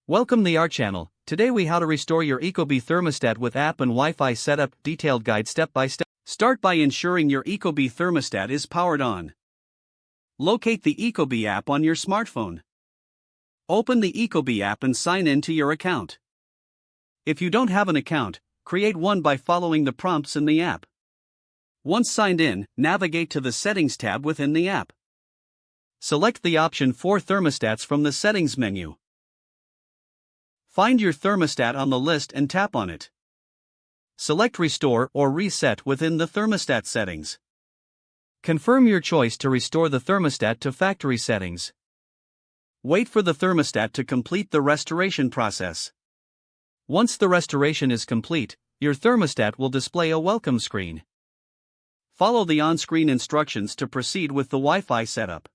Welcome to our channel. Today we how to restore your Ecobee thermostat with app and Wi-Fi setup detailed guide step by step. Start by ensuring your Ecobee thermostat is powered on. Locate the Ecobee app on your smartphone. Open the Ecobee app and sign in to your account. If you don't have an account, create one by following the prompts in the app. Once signed in, navigate to the Settings tab within the app. Select the option for thermostats from the Settings menu. Find your thermostat on the list and tap on it. Select Restore or Reset within the thermostat settings. Confirm your choice to restore the thermostat to factory settings. Wait for the thermostat to complete the restoration process. Once the restoration is complete, your thermostat will display a welcome screen. Follow the on-screen instructions to proceed with the Wi-Fi setup.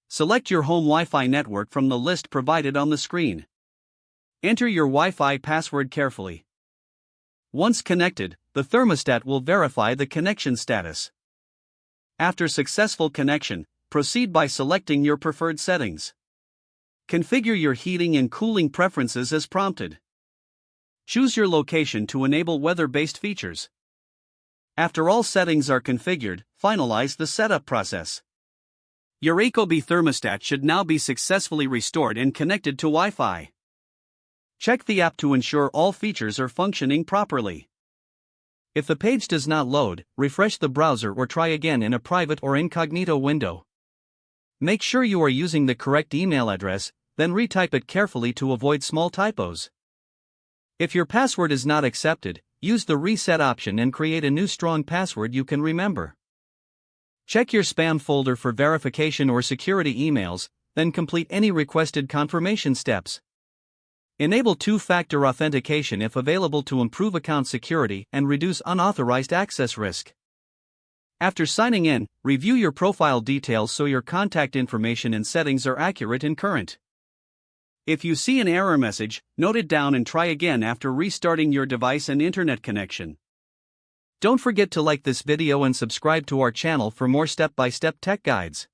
Select your home Wi-Fi network from the list provided on the screen. Enter your Wi-Fi password carefully. Once connected, the thermostat will verify the connection status. After successful connection, proceed by selecting your preferred settings. Configure your heating and cooling preferences as prompted. Choose your location to enable weather-based features. After all settings are configured, finalize the setup process. Your Ecobee thermostat should now be successfully restored and connected to Wi-Fi. Check the app to ensure all features are functioning properly. If the page does not load, refresh the browser or try again in a private or incognito window. Make sure you are using the correct email address, then retype it carefully to avoid small typos. If your password is not accepted, use the reset option and create a new strong password you can remember. Check your spam folder for verification or security emails, then complete any requested confirmation steps. Enable two-factor authentication if available to improve account security and reduce unauthorized access risk. After signing in, review your profile details so your contact information and settings are accurate and current. If you see an error message, note it down and try again after restarting your device and internet connection. Don't forget to like this video and subscribe to our channel for more step-by-step tech guides.